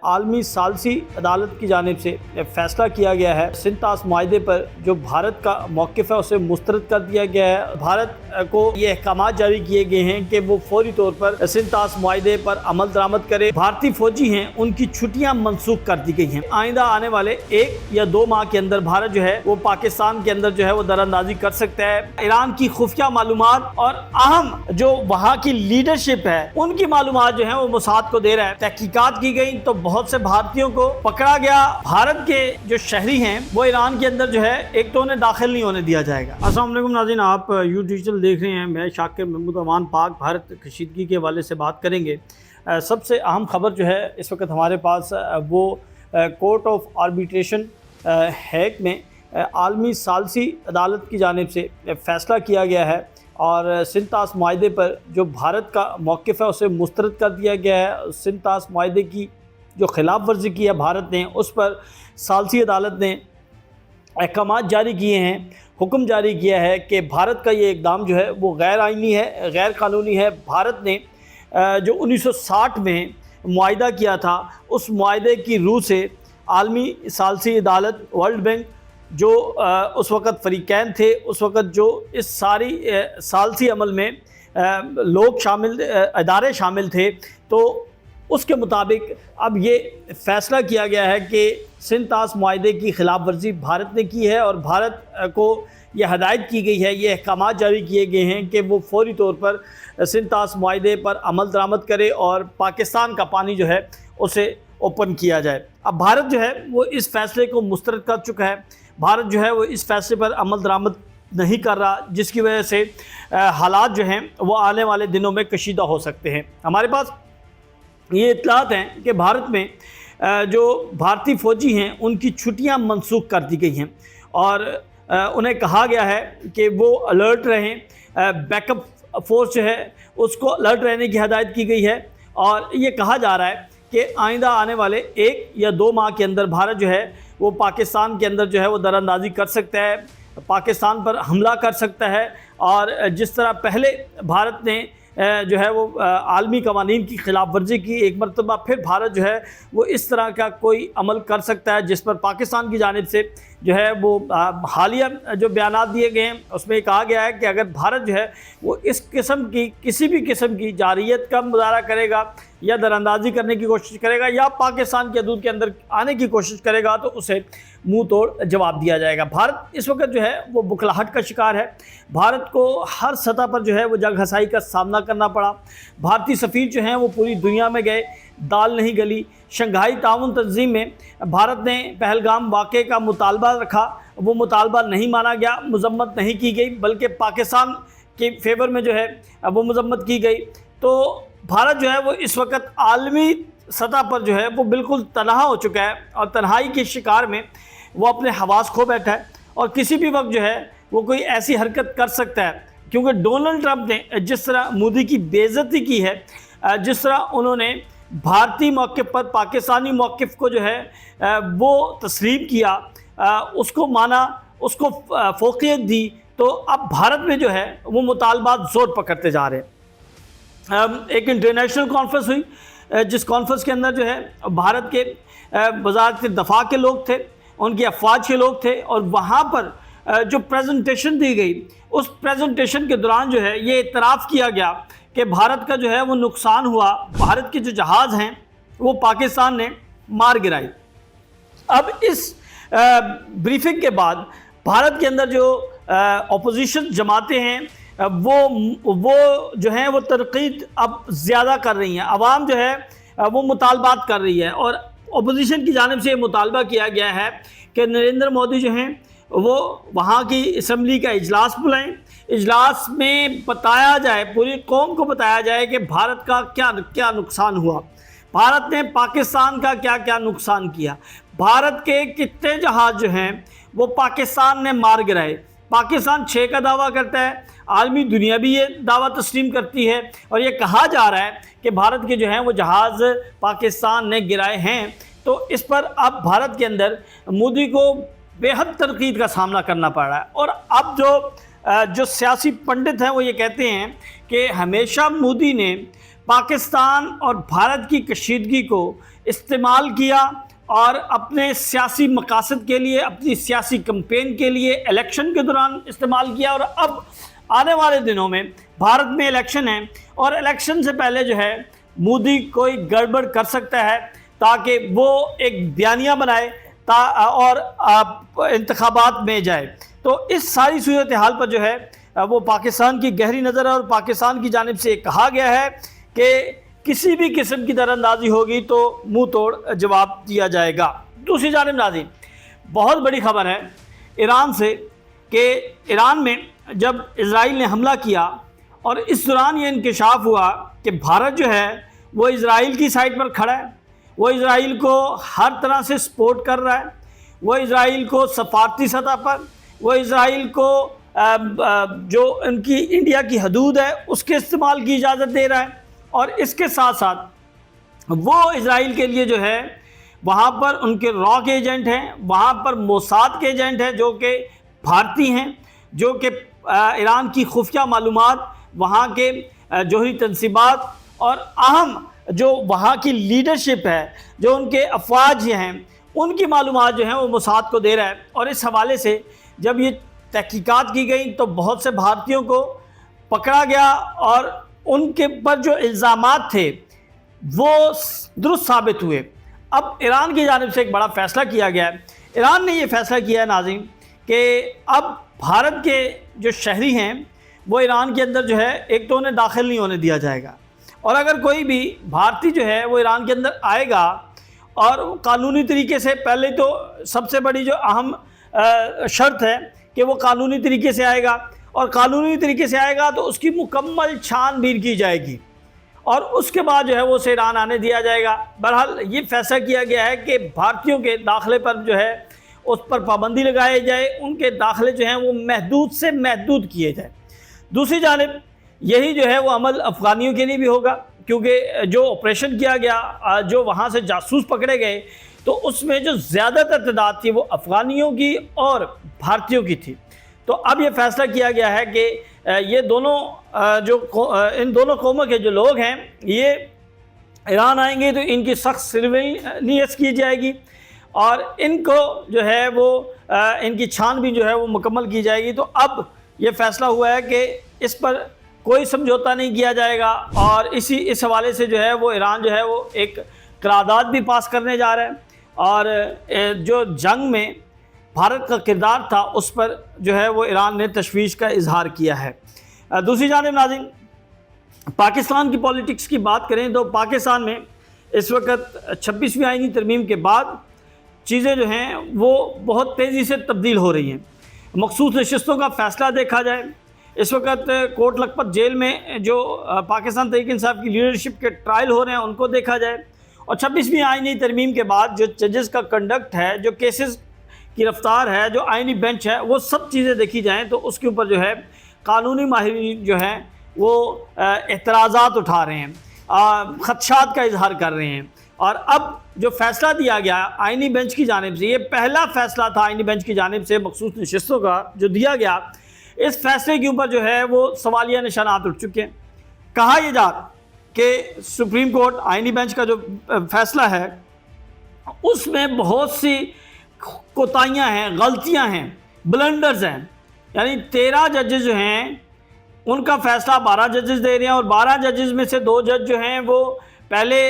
عالمی ثالثی عدالت کی جانب سے فیصلہ کیا گیا ہے سنتاس معاہدے پر جو بھارت کا موقف ہے اسے مسترد کر دیا گیا ہے۔ بھارت کو یہ احکامات جاری کیے گئے ہیں کہ وہ فوری طور پر سنتاس معاہدے پر عمل درآمد کرے۔ بھارتی فوجی ہیں ان کی چھٹیاں منسوخ کر دی گئی ہیں۔ آئندہ آنے والے 1 یا 2 ماہ کے اندر بھارت جو ہے وہ پاکستان کے اندر جو ہے وہ دراندازی کر سکتا ہے۔ ایران کی خفیہ معلومات اور اہم جو وہاں کی لیڈرشپ ہے ان کی معلومات جو ہیں وہ موساد کو دے رہا ہے۔ تحقیقات کی گئی تو بہت سے بھارتیوں کو پکڑا گیا۔ بھارت کے جو شہری ہیں وہ ایران کے اندر جو ہے ایک تو انہیں داخل نہیں ہونے دیا جائے گا۔ السلام علیکم ناظرین، آپ یو ڈیجیٹل دیکھ رہے ہیں۔ میں شاکر محمود امان پاک بھارت کشیدگی کے حوالے سے بات کریں گے۔ سب سے اہم خبر جو ہے اس وقت ہمارے پاس وہ کورٹ آف آربیٹریشن ہیگ میں عالمی ثالثی عدالت کی جانب سے فیصلہ کیا گیا ہے اور سنتاس معاہدے پر جو بھارت کا موقف ہے اسے مسترد کر دیا گیا ہے۔ سنتاس معاہدے کی جو خلاف ورزی کی ہے بھارت نے، اس پر ثالثی عدالت نے احکامات جاری کیے ہیں، حکم جاری کیا ہے کہ بھارت کا یہ اقدام جو ہے وہ غیر آئینی ہے، غیر قانونی ہے۔ بھارت نے جو 1960 میں معاہدہ کیا تھا اس معاہدے کی روح سے عالمی ثالثی عدالت، ورلڈ بینک جو اس وقت فریقین تھے، اس وقت جو اس ساری ثالثی عمل میں لوگ شامل، ادارے شامل تھے، تو اس کے مطابق اب یہ فیصلہ کیا گیا ہے کہ سنتاس معاہدے کی خلاف ورزی بھارت نے کی ہے اور بھارت کو یہ ہدایت کی گئی ہے، یہ احکامات جاری کیے گئے ہیں کہ وہ فوری طور پر سنتاس معاہدے پر عمل درآمد کرے اور پاکستان کا پانی جو ہے اسے اوپن کیا جائے۔ اب بھارت جو ہے وہ اس فیصلے کو مسترد کر چکا ہے۔ بھارت جو ہے وہ اس فیصلے پر عمل درآمد نہیں کر رہا، جس کی وجہ سے حالات جو ہیں وہ آنے والے دنوں میں کشیدہ ہو سکتے ہیں۔ ہمارے پاس یہ اطلاعات ہیں کہ بھارت میں جو بھارتی فوجی ہیں ان کی چھٹیاں منسوخ کر دی گئی ہیں اور انہیں کہا گیا ہے کہ وہ الرٹ رہیں، بیک اپ فورس جو ہے اس کو الرٹ رہنے کی ہدایت کی گئی ہے اور یہ کہا جا رہا ہے کہ آئندہ آنے والے 1 یا 2 ماہ کے اندر بھارت جو ہے وہ پاکستان کے اندر جو ہے وہ دراندازی کر سکتا ہے، پاکستان پر حملہ کر سکتا ہے اور جس طرح پہلے بھارت نے جو ہے وہ عالمی قوانین کی خلاف ورزی کی، ایک مرتبہ پھر بھارت جو ہے وہ اس طرح کا کوئی عمل کر سکتا ہے جس پر پاکستان کی جانب سے جو ہے وہ حالیہ جو بیانات دیے گئے ہیں اس میں کہا گیا ہے کہ اگر بھارت جو ہے وہ اس قسم کی کسی بھی قسم کی جارحیت کا مظاہرہ کرے گا یا دراندازی کرنے کی کوشش کرے گا یا پاکستان کی حدود کے اندر آنے کی کوشش کرے گا تو اسے منہ توڑ جواب دیا جائے گا۔ بھارت اس وقت جو ہے وہ بکھلاہٹ کا شکار ہے۔ بھارت کو ہر سطح پر جو ہے وہ جنگ ہسائی کا سامنا کرنا پڑا۔ بھارتی سفیر جو ہیں وہ پوری دنیا میں گئے، دال نہیں گلی۔ شنگھائی تعاون تنظیم میں بھارت نے پہلگام واقعے کا مطالبہ رکھا، وہ مطالبہ نہیں مانا گیا، مذمت نہیں کی گئی بلکہ پاکستان کے فیور میں جو ہے وہ مذمت کی گئی۔ تو بھارت جو ہے وہ اس وقت عالمی سطح پر جو ہے وہ بالکل تنہا ہو چکا ہے اور تنہائی کے شکار میں وہ اپنے حواس کھو بیٹھا ہے اور کسی بھی وقت جو ہے وہ کوئی ایسی حرکت کر سکتا ہے، کیونکہ ڈونلڈ ٹرمپ نے جس طرح مودی کی بے عزتی کی ہے، جس طرح انہوں نے بھارتی موقف پر پاکستانی موقف کو جو ہے وہ تسلیم کیا، اس کو مانا، اس کو فوقیت دی، تو اب بھارت میں جو ہے وہ مطالبات زور پکڑتے جا رہے ہیں۔ ایک انٹرنیشنل کانفرنس ہوئی جس کانفرنس کے اندر جو ہے بھارت کے وزارت دفاع کے لوگ تھے، ان کی افواج کے لوگ تھے اور وہاں پر جو پریزنٹیشن دی گئی اس پریزنٹیشن کے دوران جو ہے یہ اعتراف کیا گیا کہ بھارت کا جو ہے وہ نقصان ہوا، بھارت کے جو جہاز ہیں وہ پاکستان نے مار گرائی۔ اب اس بریفنگ کے بعد بھارت کے اندر جو اپوزیشن جماعتیں ہیں وہ جو ہیں وہ تنقید اب زیادہ کر رہی ہیں، عوام جو ہے وہ مطالبات کر رہی ہے اور اپوزیشن کی جانب سے یہ مطالبہ کیا گیا ہے کہ نریندر مودی جو ہیں وہ وہاں کی اسمبلی کا اجلاس بلائیں، اجلاس میں بتایا جائے، پوری قوم کو بتایا جائے کہ بھارت کا کیا نقصان ہوا، بھارت نے پاکستان کا کیا نقصان کیا، بھارت کے کتنے جہاز جو ہیں وہ پاکستان نے مار گرائے۔ پاکستان 6 کا دعویٰ کرتا ہے، عالمی دنیا بھی یہ دعویٰ تسلیم کرتی ہے اور یہ کہا جا رہا ہے کہ بھارت کے جو ہیں وہ جہاز پاکستان نے گرائے ہیں۔ تو اس پر اب بھارت کے اندر مودی کو بے حد تنقید کا سامنا کرنا پڑ رہا ہے اور اب جو سیاسی پنڈت ہیں وہ یہ کہتے ہیں کہ ہمیشہ مودی نے پاکستان اور بھارت کی کشیدگی کو استعمال کیا اور اپنے سیاسی مقاصد کے لیے، اپنی سیاسی کمپین کے لیے الیکشن کے دوران استعمال کیا، اور اب آنے والے دنوں میں بھارت میں الیکشن ہے اور الیکشن سے پہلے جو ہے مودی کوئی گڑبڑ کر سکتا ہے تاکہ وہ ایک بیانیہ بنائے اور انتخابات میں جائے۔ تو اس ساری صورتحال پر جو ہے وہ پاکستان کی گہری نظر ہے، اور پاکستان کی جانب سے کہا گیا ہے کہ کسی بھی قسم کی در اندازی ہوگی تو منہ توڑ جواب دیا جائے گا۔ دوسری جانب ناظرین، بہت بڑی خبر ہے ایران سے کہ ایران میں جب اسرائیل نے حملہ کیا اور اس دوران یہ انکشاف ہوا کہ بھارت جو ہے وہ اسرائیل کی سائڈ پر کھڑا ہے، وہ اسرائیل کو ہر طرح سے سپورٹ کر رہا ہے، وہ اسرائیل کو سفارتی سطح پر، وہ اسرائیل کو جو ان کی انڈیا کی حدود ہے اس کے استعمال کی اجازت دے رہا ہے، اور اس کے ساتھ ساتھ وہ اسرائیل کے لیے جو ہے وہاں پر ان کے را کے ایجنٹ ہیں، وہاں پر موساد کے ایجنٹ ہیں جو کہ بھارتی ہیں، جو کہ ایران کی خفیہ معلومات، وہاں کے جوہری تنصیبات اور اہم جو وہاں کی لیڈرشپ ہے، جو ان کے افواج ہیں، ان کی معلومات جو ہیں وہ موساد کو دے رہا ہے۔ اور اس حوالے سے جب یہ تحقیقات کی گئی تو بہت سے بھارتیوں کو پکڑا گیا اور ان کے پر جو الزامات تھے وہ درست ثابت ہوئے۔ اب ایران کی جانب سے ایک بڑا فیصلہ کیا گیا ہے۔ ایران نے یہ فیصلہ کیا ہے ناظرین کہ اب بھارت کے جو شہری ہیں وہ ایران کے اندر جو ہے ایک تو انہیں داخل نہیں ہونے دیا جائے گا، اور اگر کوئی بھی بھارتی جو ہے وہ ایران کے اندر آئے گا اور قانونی طریقے سے، پہلے تو سب سے بڑی جو اہم شرط ہے کہ وہ قانونی طریقے سے آئے گا، اور قانونی طریقے سے آئے گا تو اس کی مکمل چھان بین کی جائے گی اور اس کے بعد جو ہے وہ اسے ایران آنے دیا جائے گا۔ بہرحال یہ فیصلہ کیا گیا ہے کہ بھارتیوں کے داخلے پر جو ہے اس پر پابندی لگائے جائے، ان کے داخلے جو ہیں وہ محدود سے محدود کیے جائے۔ دوسری جانب یہی جو ہے وہ عمل افغانیوں کے لیے بھی ہوگا، کیونکہ جو آپریشن کیا گیا، جو وہاں سے جاسوس پکڑے گئے، تو اس میں جو زیادہ تر تعداد تھی وہ افغانیوں کی اور بھارتیوں کی تھی۔ تو اب یہ فیصلہ کیا گیا ہے کہ یہ دونوں ان دونوں قوموں کے جو لوگ ہیں یہ ایران آئیں گے تو ان کی سخت سرویلنس کی جائے گی، اور ان کو جو ہے وہ ان کی چھان بین جو ہے وہ مکمل کی جائے گی۔ تو اب یہ فیصلہ ہوا ہے کہ اس پر کوئی سمجھوتا نہیں کیا جائے گا، اور اس حوالے سے جو ہے وہ ایران جو ہے وہ ایک قرارداد بھی پاس کرنے جا رہا ہے، اور جو جنگ میں بھارت کا کردار تھا اس پر جو ہے وہ ایران نے تشویش کا اظہار کیا ہے۔ دوسری جانب ناظرین، پاکستان کی پولیٹکس کی بات کریں تو پاکستان میں اس وقت 26ویں آئینی ترمیم کے بعد چیزیں جو ہیں وہ بہت تیزی سے تبدیل ہو رہی ہیں۔ مخصوص نشستوں کا فیصلہ دیکھا جائے، اس وقت کوٹ لکھپت جیل میں جو پاکستان تحریک انصاف کی لیڈرشپ کے ٹرائل ہو رہے ہیں ان کو دیکھا جائے، اور 26ویں آئینی ترمیم کے بعد جو ججز کا کنڈکٹ ہے، جو کیسز کی رفتار ہے، جو آئینی بینچ ہے، وہ سب چیزیں دیکھی جائیں تو اس کے اوپر جو ہے قانونی ماہرین جو ہیں وہ اعتراضات اٹھا رہے ہیں، خدشات کا اظہار کر رہے ہیں۔ اور اب جو فیصلہ دیا گیا آئینی بینچ کی جانب سے، یہ پہلا فیصلہ تھا آئینی بینچ کی جانب سے مخصوص نشستوں کا جو دیا گیا، اس فیصلے کے اوپر جو ہے وہ سوالیہ نشانات اٹھ چکے ہیں۔ کہا یہ جا کہ سپریم کورٹ آئینی بینچ کا جو فیصلہ ہے اس میں بہت سی کوتاہیاں ہیں، غلطیاں ہیں، بلنڈرز ہیں، یعنی 13 ججز جو ہیں ان کا فیصلہ 12 ججز دے رہے ہیں، اور 12 ججز میں سے 2 جج جو ہیں وہ پہلے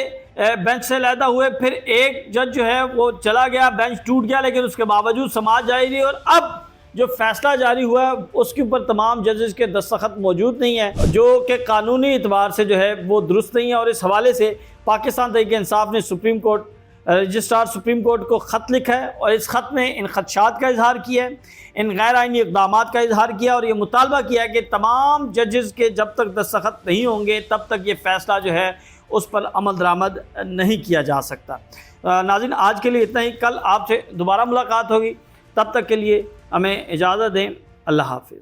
بینچ سے علیحدہ ہوئے، پھر ایک جج جو ہے وہ چلا گیا، بینچ ٹوٹ گیا، لیکن اس کے باوجود سماعت جاری رہی، اور اب جو فیصلہ جاری ہوا ہے اس کے اوپر تمام ججز کے دستخط موجود نہیں ہیں، جو کہ قانونی اعتبار سے جو ہے وہ درست نہیں ہے۔ اور اس حوالے سے پاکستان تحریک انصاف نے supreme court registrar supreme court کو خط لکھا ہے، اور اس خط میں ان خدشات کا اظہار کیا ہے، ان غیر آئینی اقدامات کا اظہار کیا، اور یہ مطالبہ کیا ہے کہ تمام ججز کے جب تک دستخط نہیں ہوں گے تب تک یہ فیصلہ جو ہے اس پر عمل درآمد نہیں کیا جا سکتا۔ ناظرین، آج کے لیے اتنا ہی، کل آپ سے دوبارہ ملاقات ہوگی، تب تک کے لیے ہمیں اجازت دیں، اللہ حافظ۔